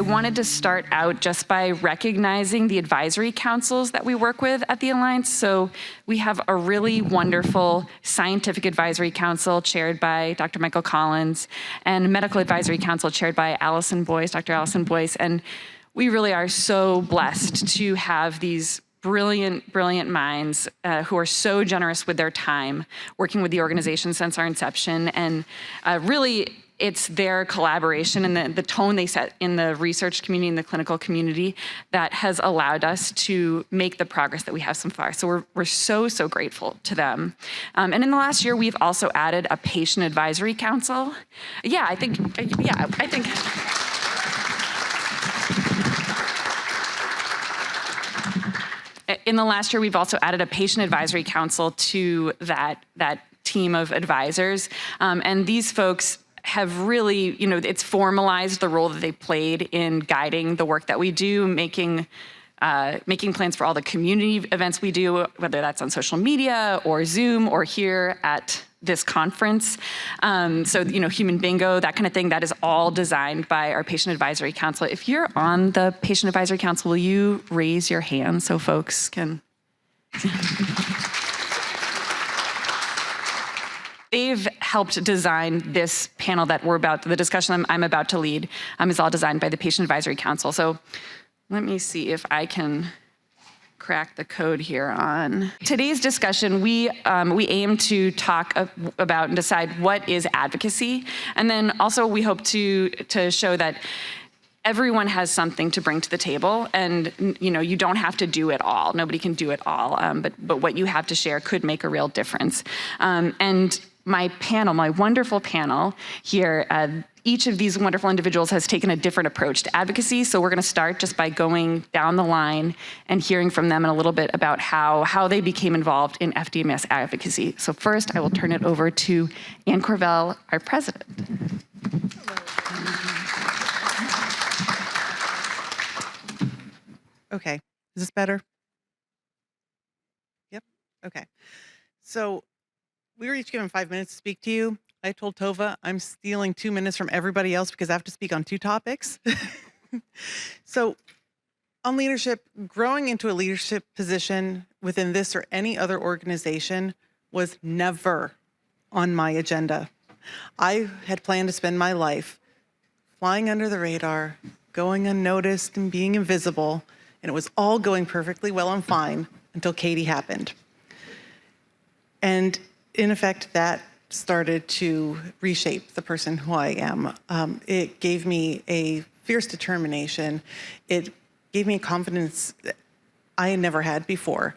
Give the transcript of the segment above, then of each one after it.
wanted to start out just by recognizing the advisory councils that we work with at the Alliance. So we have a really wonderful scientific advisory council chaired by Dr. Michael Collins, and medical advisory council chaired by Dr. Allison Boyce. And we really are so blessed to have these brilliant, brilliant minds who are so generous with their time working with the organization since our inception. And really, it's their collaboration and the tone they set in the research community and the clinical community that has allowed us to make the progress that we have so far. So we're so, so grateful to them. And in the last year, we've also added a patient advisory council. I think. In the last year, we've also added a patient advisory council to that team of advisors. And these folks have really, it's formalized the role that they played in guiding the work that we do, making plans for all the community events we do, whether that's on social media or Zoom or here at this conference. So, Human Bingo, that kind of thing, that is all designed by our Patient Advisory Council. If you're on the Patient Advisory Council, will you raise your hand so folks can... They've helped design this panel that the discussion I'm about to lead is all designed by the Patient Advisory Council. So let me see if I can crack the code here on today's discussion. We aim to talk about and decide what is advocacy. And then also we hope to show that everyone has something to bring to the table, and you don't have to do it all. Nobody can do it all, but what you have to share could make a real difference. And my wonderful panel here, each of these wonderful individuals has taken a different approach to advocacy. So we're going to start just by going down the line and hearing from them in a little bit about how they became involved in FDMS advocacy. So first, I will turn it over to Ann Corvelle, our president. Okay, is this better? Yep, okay. So we were each given 5 minutes to speak to you. I told Tova I'm stealing 2 minutes from everybody else because I have to speak on 2 topics. So on leadership, growing into a leadership position within this or any other organization was never on my agenda. I had planned to spend my life flying under the radar, going unnoticed and being invisible, and it was all going perfectly well and fine until Katie happened. And in effect, that started to reshape the person who I am. It gave me a fierce determination. It gave me a confidence that I had never had before.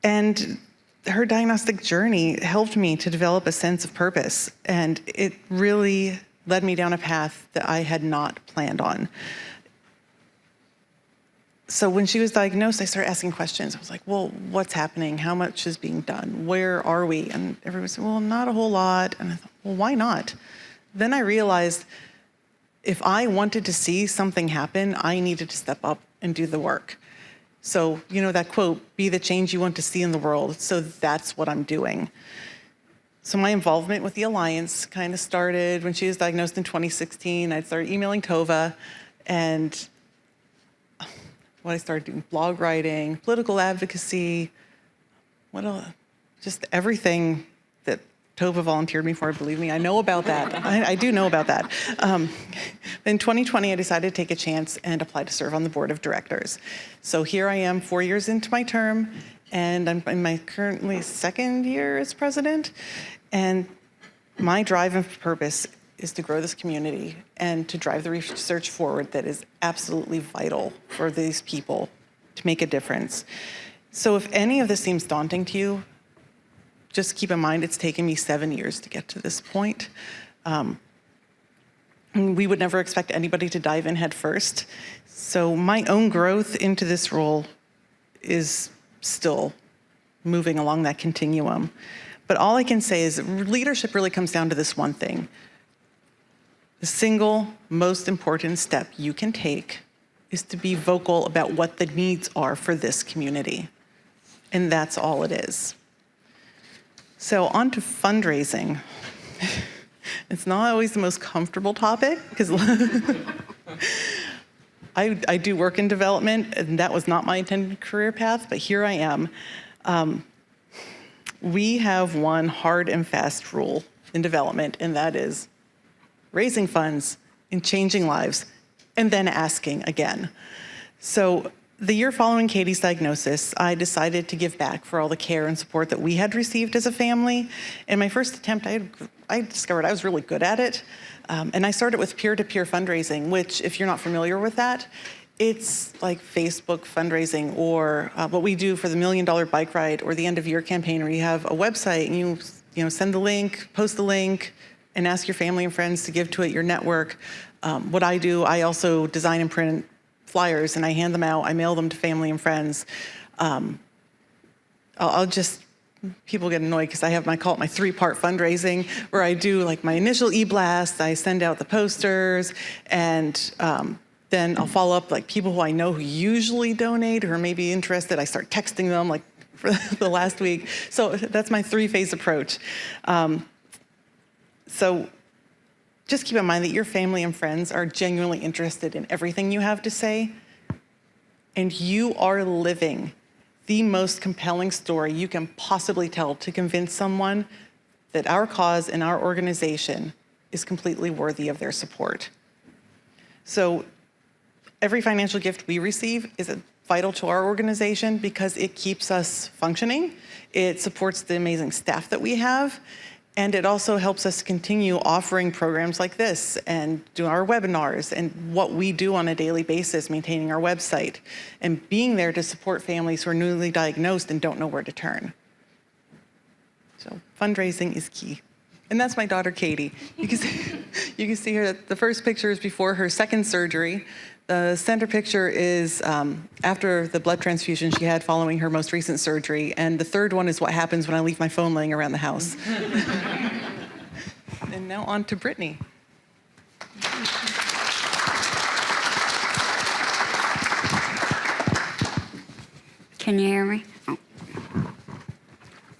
And her diagnostic journey helped me to develop a sense of purpose, and it really led me down a path that I had not planned on. So when she was diagnosed, I started asking questions. I was like, well, what's happening? How much is being done? Where are we? And everyone said, well, not a whole lot. And I thought, well, why not? Then I realized if I wanted to see something happen, I needed to step up and do the work. So, that quote, be the change you want to see in the world. So that's what I'm doing. So my involvement with the Alliance kind of started when she was diagnosed in 2016. I started emailing Tova, and I started doing blog writing, political advocacy, what else? Just everything that Tova volunteered me for, believe me, I know about that. I do know about that. In 2020, I decided to take a chance and apply to serve on the board of directors. So here I am 4 years into my term, and I'm in my currently 2nd year as president. And my drive and purpose is to grow this community and to drive the research forward that is absolutely vital for these people to make a difference. So if any of this seems daunting to you, just keep in mind it's taken me 7 years to get to this point. We would never expect anybody to dive in head first. So my own growth into this role is still moving along that continuum. But all I can say is leadership really comes down to this one thing. The single most important step you can take is to be vocal about what the needs are for this community. And that's all it is. So on to fundraising. It's not always the most comfortable topic because I do work in development, and that was not my intended career path, but here I am. We have one hard and fast rule in development, and that is raising funds and changing lives, and then asking again. So the year following Katie's diagnosis, I decided to give back for all the care and support that we had received as a family. In my first attempt, I discovered I was really good at it. And I started with peer-to-peer fundraising, which, if you're not familiar with that, it's like Facebook fundraising, or what we do for the $1 Million Bike Ride or the end of year campaign, where you have a website and you send the link, post the link, and ask your family and friends to give to it, your network. What I do, I also design and print flyers, and I hand them out. I mail them to family and friends. People get annoyed because I call it my 3-part fundraising, where I do like my initial e-blast, I send out the posters, and then I'll follow up like people who I know who usually donate or may be interested. I start texting them like for the last week. So that's my 3-phase approach. So just keep in mind that your family and friends are genuinely interested in everything you have to say, and you are living the most compelling story you can possibly tell to convince someone that our cause and our organization is completely worthy of their support. So every financial gift we receive is vital to our organization because it keeps us functioning, it supports the amazing staff that we have, and it also helps us continue offering programs like this and do our webinars and what we do on a daily basis, maintaining our website and being there to support families who are newly diagnosed and don't know where to turn. So fundraising is key. And that's my daughter, Katie. You can see her, the first picture is before her second surgery. The center picture is after the blood transfusion she had following her most recent surgery. And the third one is what happens when I leave my phone laying around the house. And now on to Brittany. Can you hear me?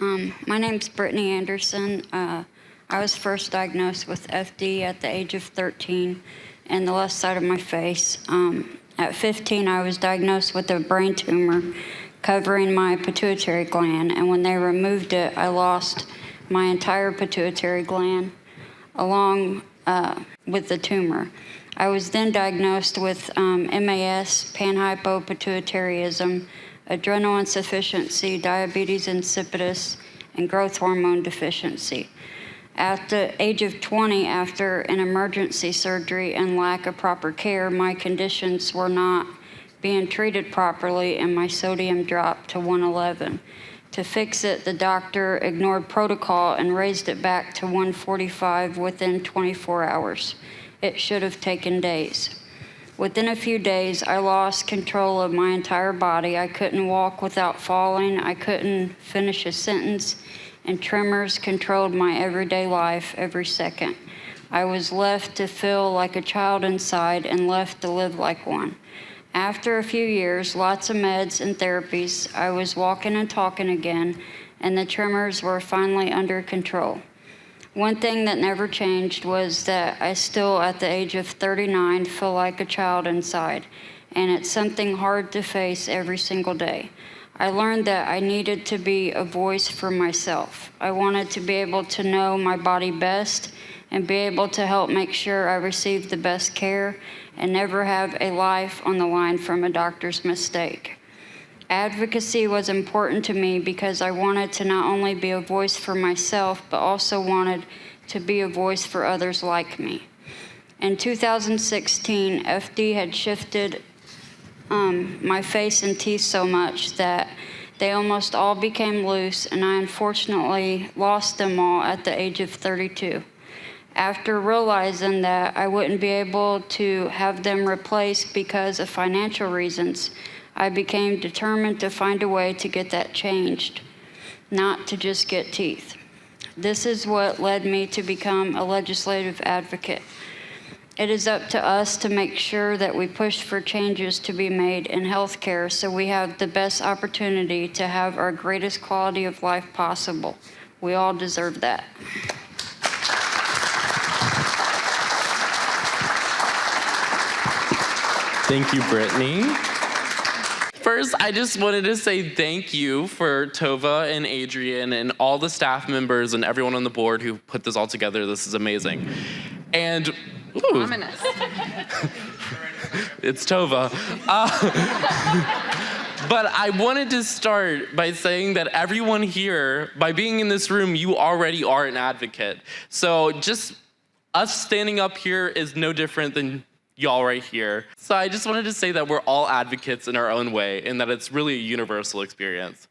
Oh. My name's Brittany Anderson. I was first diagnosed with FD at the age of 13 in the left side of my face. At 15, I was diagnosed with a brain tumor covering my pituitary gland, and when they removed it, I lost my entire pituitary gland along with the tumor. I was then diagnosed with MAS, panhypopituitarism, adrenal insufficiency, diabetes insipidus, and growth hormone deficiency. At the age of 20, after an emergency surgery and lack of proper care, my conditions were not being treated properly and my sodium dropped to 111. To fix it, the doctor ignored protocol and raised it back to 145 within 24 hours. It should have taken days. Within a few days, I lost control of my entire body. I couldn't walk without falling. I couldn't finish a sentence, and tremors controlled my everyday life every second. I was left to feel like a child inside and left to live like one. After a few years, lots of meds and therapies, I was walking and talking again, and the tremors were finally under control. One thing that never changed was that I still, at the age of 39, feel like a child inside, and it's something hard to face every single day. I learned that I needed to be a voice for myself. I wanted to be able to know my body best and be able to help make sure I received the best care and never have a life on the line from a doctor's mistake. Advocacy was important to me because I wanted to not only be a voice for myself, but also wanted to be a voice for others like me. In 2016, FD had shifted my face and teeth so much that they almost all became loose, and I unfortunately lost them all at the age of 32. After realizing that I wouldn't be able to have them replaced because of financial reasons, I became determined to find a way to get that changed, not to just get teeth. This is what led me to become a legislative advocate. It is up to us to make sure that we push for changes to be made in healthcare so we have the best opportunity to have our greatest quality of life possible. We all deserve that. Thank you, Brittany. First, I just wanted to say thank you for Tova and Adrian and all the staff members and everyone on the board who put this all together. This is amazing. And, ooh, Ominous. it's Tova. But I wanted to start by saying that everyone here, by being in this room, you already are an advocate. So just us standing up here is no different than y'all right here. So I just wanted to say that we're all advocates in our own way and that it's really a universal experience.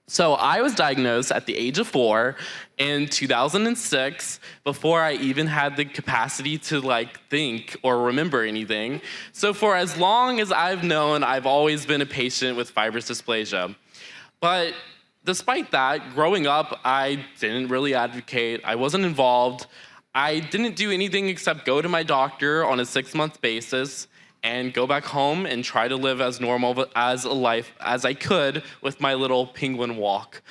So I was diagnosed at the age of 4 in 2006 before I even had the capacity to think or remember anything. So for as long as I've known, I've always been a patient with fibrous dysplasia. But despite that, growing up, I didn't really advocate. I wasn't involved. I didn't do anything except go to my doctor on a 6-month basis and go back home and try to live as normal as a life as I could with my little penguin walk.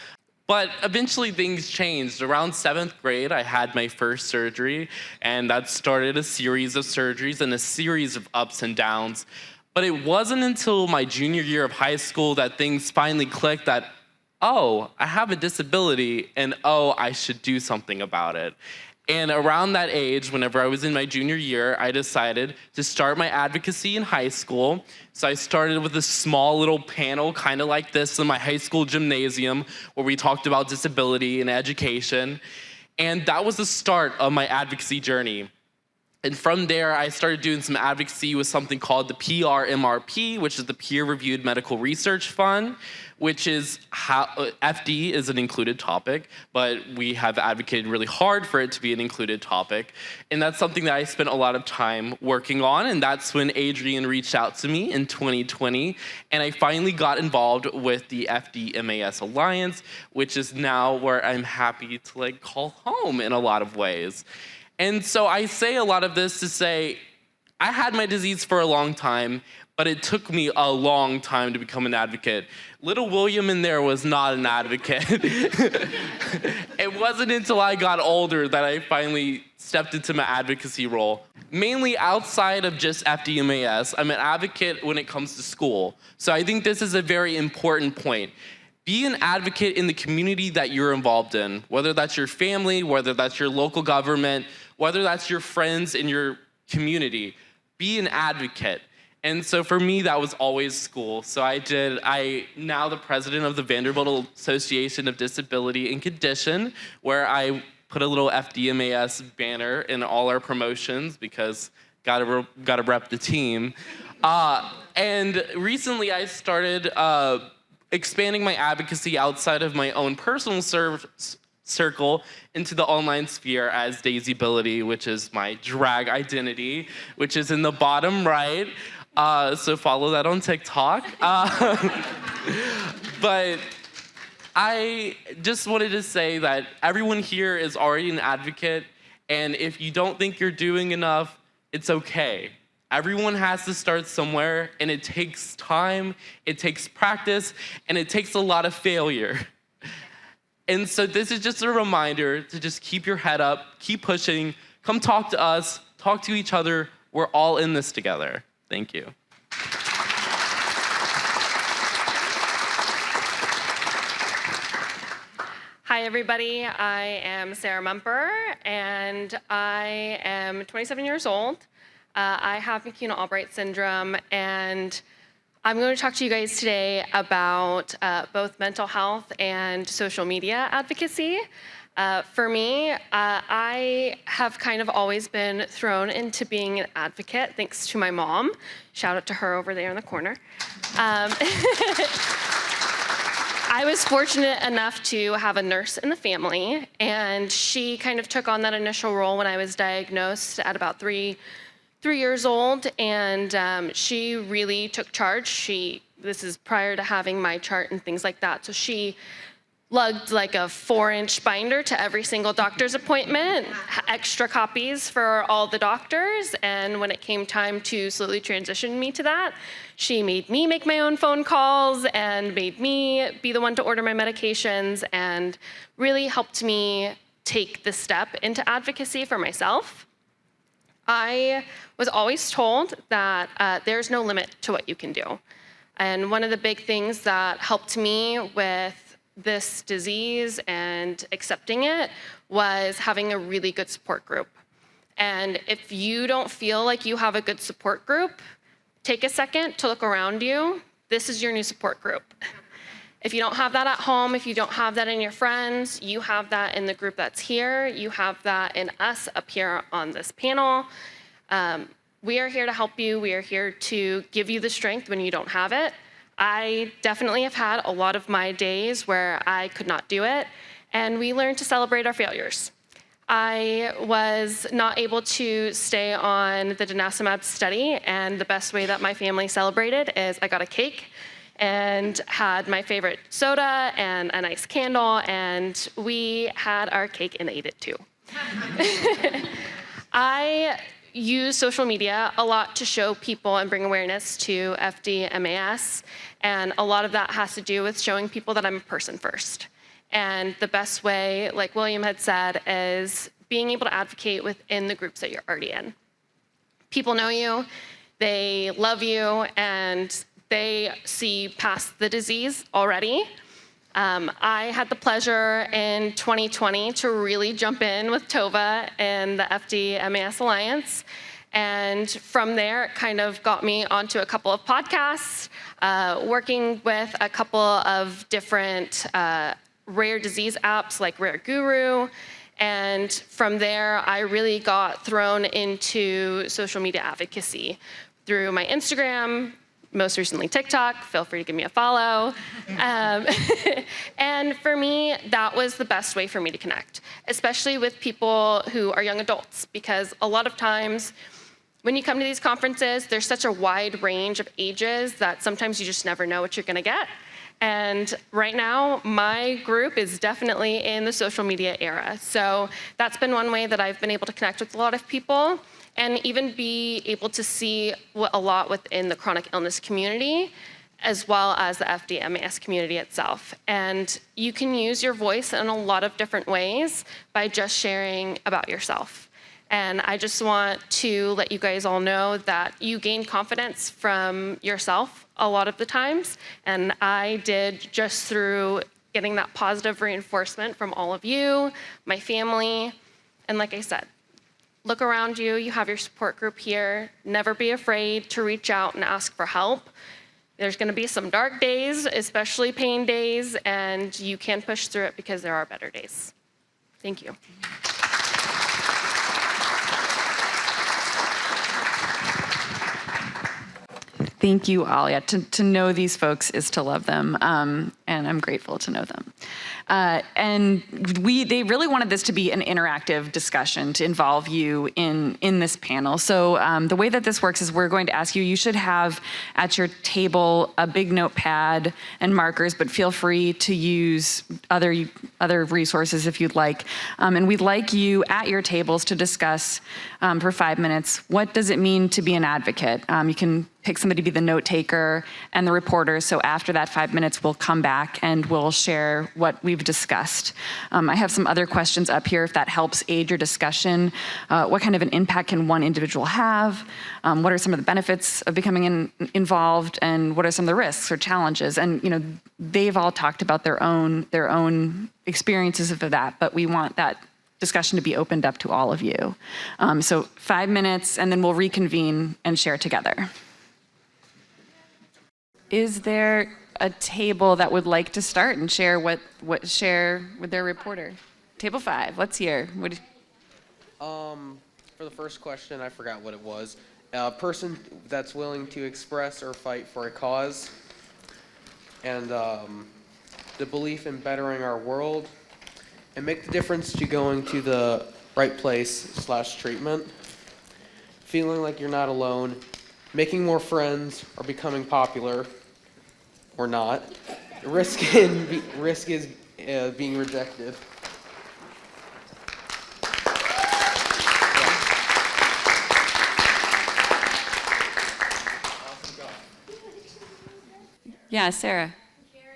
But eventually things changed. Around 7th grade, I had my first surgery, and that started a series of surgeries and a series of ups and downs. But it wasn't until my junior year of high school that things finally clicked that, oh, I have a disability, and oh, I should do something about it. And around that age, whenever I was in my junior year, I decided to start my advocacy in high school. So I started with a small little panel, kind of like this, in my high school gymnasium, where we talked about disability and education. And that was the start of my advocacy journey. And from there, I started doing some advocacy with something called the PRMRP, which is the Peer Reviewed Medical Research Fund, which is how FD is an included topic, but we have advocated really hard for it to be an included topic. And that's something that I spent a lot of time working on, and that's when Adrian reached out to me in 2020, and I finally got involved with the FD-MAS Alliance, which is now where I'm happy to call home in a lot of ways. And so I say a lot of this to say, I had my disease for a long time, but it took me a long time to become an advocate. Little William in there was not an advocate. It wasn't until I got older that I finally stepped into my advocacy role. Mainly outside of just FDMAS, I'm an advocate when it comes to school. So I think this is a very important point. Be an advocate in the community that you're involved in, whether that's your family, whether that's your local government, whether that's your friends in your community. Be an advocate. And so for me, that was always school. So I'm now the president of the Vanderbilt Association of Disability and Condition, where I put a little FDMAS banner in all our promotions because gotta rep the team. And recently I started expanding my advocacy outside of my own personal circle into the online sphere as Daisybility, which is my drag identity, which is in the bottom right. So follow that on TikTok. But I just wanted to say that everyone here is already an advocate, and if you don't think you're doing enough, it's okay. Everyone has to start somewhere, and it takes time, it takes practice, and it takes a lot of failure. And so this is just a reminder to just keep your head up, keep pushing, come talk to us, talk to each other. We're all in this together. Thank you. Hi, everybody. I am Sarah Mumper, and I am 27 years old. I have McKenna-Albright syndrome, and I'm going to talk to you guys today about both mental health and social media advocacy. For me, I have kind of always been thrown into being an advocate thanks to my mom. Shout out to her over there in the corner. I was fortunate enough to have a nurse in the family, and she kind of took on that initial role when I was diagnosed at about three years old, and she really took charge. This is prior to having my chart and things like that, so she lugged like a 4-inch binder to every single doctor's appointment, extra copies for all the doctors, and when it came time to slowly transition me to that, she made me make my own phone calls and made me be the one to order my medications and really helped me take the step into advocacy for myself. I was always told that there's no limit to what you can do. And one of the big things that helped me with this disease and accepting it was having a really good support group. And if you don't feel like you have a good support group, take a second to look around you. This is your new support group. If you don't have that at home, if you don't have that in your friends, you have that in the group that's here. You have that in us up here on this panel. We are here to help you. We are here to give you the strength when you don't have it. I definitely have had a lot of my days where I could not do it, and we learn to celebrate our failures. I was not able to stay on the denosumab study, and the best way that my family celebrated is I got a cake and had my favorite soda and a nice candle, and we had our cake and ate it too. I use social media a lot to show people and bring awareness to FD-MAS, and a lot of that has to do with showing people that I'm a person first. And the best way, like William had said, is being able to advocate within the groups that you're already in. People know you, they love you, and they see past the disease already. I had the pleasure in 2020 to really jump in with Tova and the FD-MAS Alliance. And from there, it kind of got me onto a couple of podcasts, working with a couple of different rare disease apps like Rare Guru. And from there, I really got thrown into social media advocacy through my Instagram, most recently TikTok. Feel free to give me a follow. And for me, that was the best way for me to connect, especially with people who are young adults, because a lot of times when you come to these conferences, there's such a wide range of ages that sometimes you just never know what you're gonna get. And right now, my group is definitely in the social media era. So that's been one way that I've been able to connect with a lot of people, and even be able to see a lot within the chronic illness community, as well as the FD-MAS community itself. And you can use your voice in a lot of different ways by just sharing about yourself. And I just want to let you guys all know that you gain confidence from yourself a lot of the times. And I did just through getting that positive reinforcement from all of you, my family. And like I said, look around you, you have your support group here. Never be afraid to reach out and ask for help. There's gonna be some dark days, especially pain days, and you can push through it because there are better days. Thank you. Thank you all. Yeah, to know these folks is to love them, and I'm grateful to know them. And they really wanted this to be an interactive discussion to involve you in this panel. So the way that this works is we're going to ask you, you should have at your table a big notepad and markers, but feel free to use other resources if you'd like. And we'd like you at your tables to discuss for 5 minutes, what does it mean to be an advocate? You can pick somebody to be the note taker and the reporter. So after that 5 minutes, we'll come back and we'll share what we've discussed. I have some other questions up here if that helps aid your discussion. What kind of an impact can one individual have? What are some of the benefits of becoming involved? And what are some of the risks or challenges? And they've all talked about their own experiences of that, but we want that discussion to be opened up to all of you. So 5 minutes, and then we'll reconvene and share together. Is there a table that would like to start and share share with their reporter? Table 5, let's hear. For the first question, I forgot what it was. A person that's willing to express or fight for a cause, and the belief in bettering our world, and make the difference to going to the right place/treatment, feeling like you're not alone, making more friends, or becoming popular, or not. The risk is being rejected. Yeah, Sarah. Research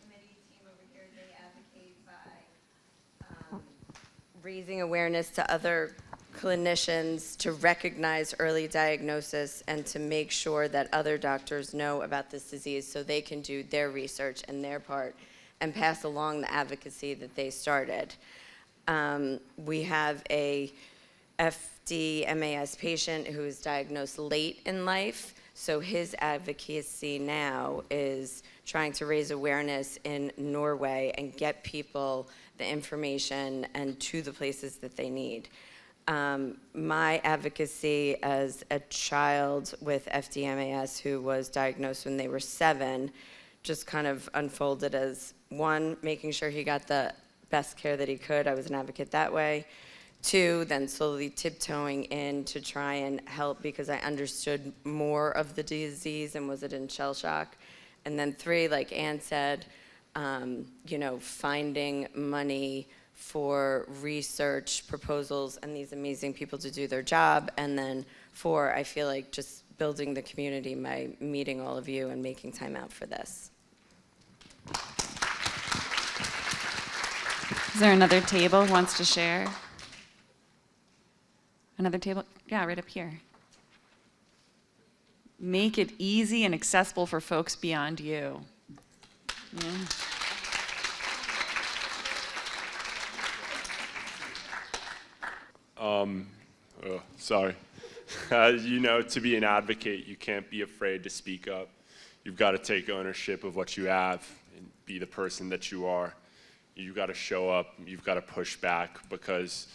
committee team over here, they advocate by raising awareness to other clinicians to recognize early diagnosis and to make sure that other doctors know about this disease so they can do their research and their part and pass along the advocacy that they started. We have a FD-MAS patient who is diagnosed late in life, so his advocacy now is trying to raise awareness in Norway and get people the information and to the places that they need. My advocacy as a child with FD-MAS who was diagnosed when they were 7 just kind of unfolded as, 1, making sure he got the best care that he could. I was an advocate that way. 2, then slowly tiptoeing in to try and help because I understood more of the disease and was it in shell shock. And then 3, like Ann said, finding money for research proposals and these amazing people to do their job. And then 4, I feel like just building the community by meeting all of you and making time out for this. Is there another table who wants to share? Another table? Yeah, right up here. Make it easy and accessible for folks beyond you. Yeah. Sorry. To be an advocate, you can't be afraid to speak up. You've got to take ownership of what you have and be the person that you are. You've got to show up. You've got to push back because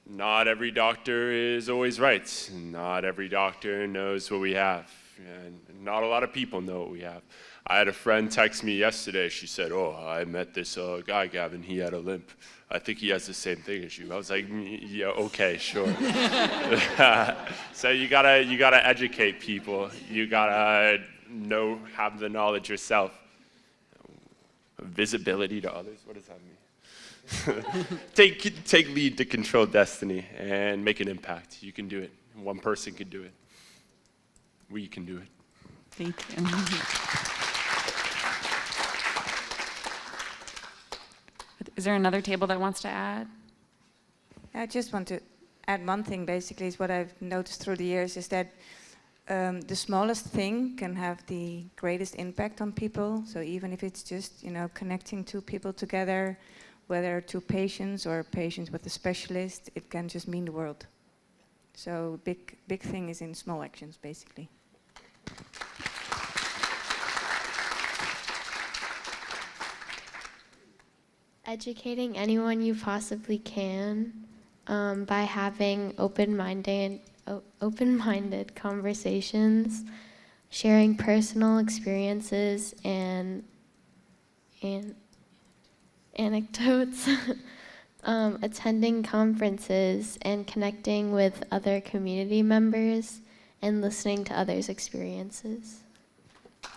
not every doctor is always right. Not every doctor knows what we have. And not a lot of people know what we have. I had a friend text me yesterday. She said, "Oh, I met this guy, Gavin. He had a limp. I think he has the same thing as you." I was like, "Yeah, okay, sure." So you gotta educate people. You gotta have the knowledge yourself. Visibility to others. What does that mean? Take lead to control destiny and make an impact. You can do it. One person can do it. We can do it. Thank you. Is there another table that wants to add? I just want to add one thing, basically, is what I've noticed through the years is that the smallest thing can have the greatest impact on people. So even if it's just, connecting two people together, whether two patients or patients with a specialist, it can just mean the world. So big thing is in small actions, basically. Educating anyone you possibly can by having open-minded conversations, sharing personal experiences and anecdotes, attending conferences and connecting with other community members and listening to others' experiences.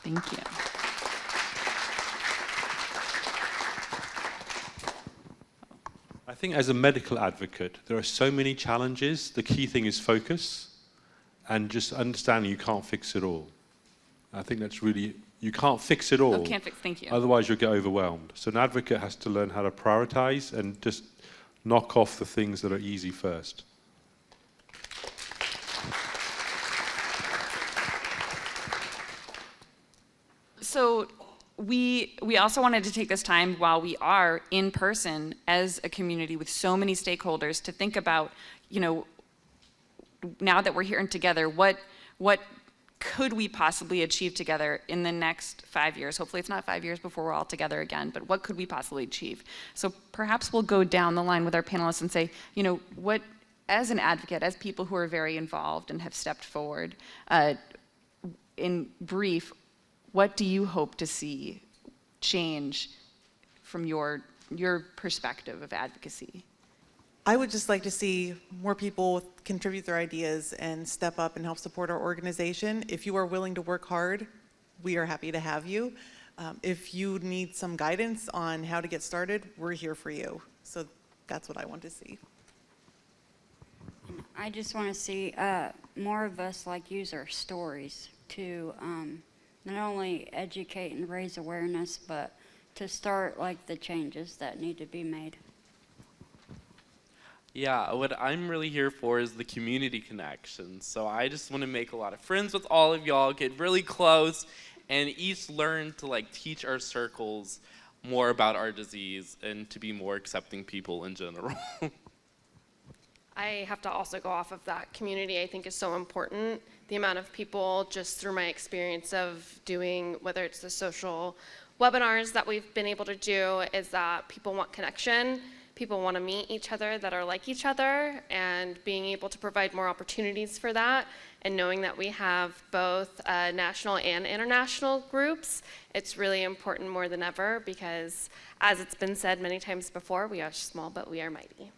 Thank you. I think as a medical advocate, there are so many challenges. The key thing is focus and just understanding you can't fix it all. I think that's really, you can't fix it all. Oh, can't fix, thank you. Otherwise you'll get overwhelmed. So an advocate has to learn how to prioritize and just knock off the things that are easy first. So we also wanted to take this time while we are in person as a community with so many stakeholders to think about, now that we're here and together, what could we possibly achieve together in the next 5 years? Hopefully it's not 5 years before we're all together again, but what could we possibly achieve? So perhaps we'll go down the line with our panelists and say, what, as an advocate, as people who are very involved and have stepped forward, in brief, what do you hope to see change from your perspective of advocacy? I would just like to see more people contribute their ideas and step up and help support our organization. If you are willing to work hard, we are happy to have you. If you need some guidance on how to get started, we're here for you. So that's what I want to see. I just want to see more of us use our stories to not only educate and raise awareness, but to start the changes that need to be made. Yeah, what I'm really here for is the community connection. So I just want to make a lot of friends with all of y'all, get really close, and each learn to like teach our circles more about our disease and to be more accepting people in general. I have to also go off of that. Community, I think, is so important. The amount of people, just through my experience of doing, whether it's the social webinars that we've been able to do, is that people want connection. People want to meet each other that are like each other, and being able to provide more opportunities for that, and knowing that we have both national and international groups, it's really important more than ever because, as it's been said many times before, we are small, but we are mighty.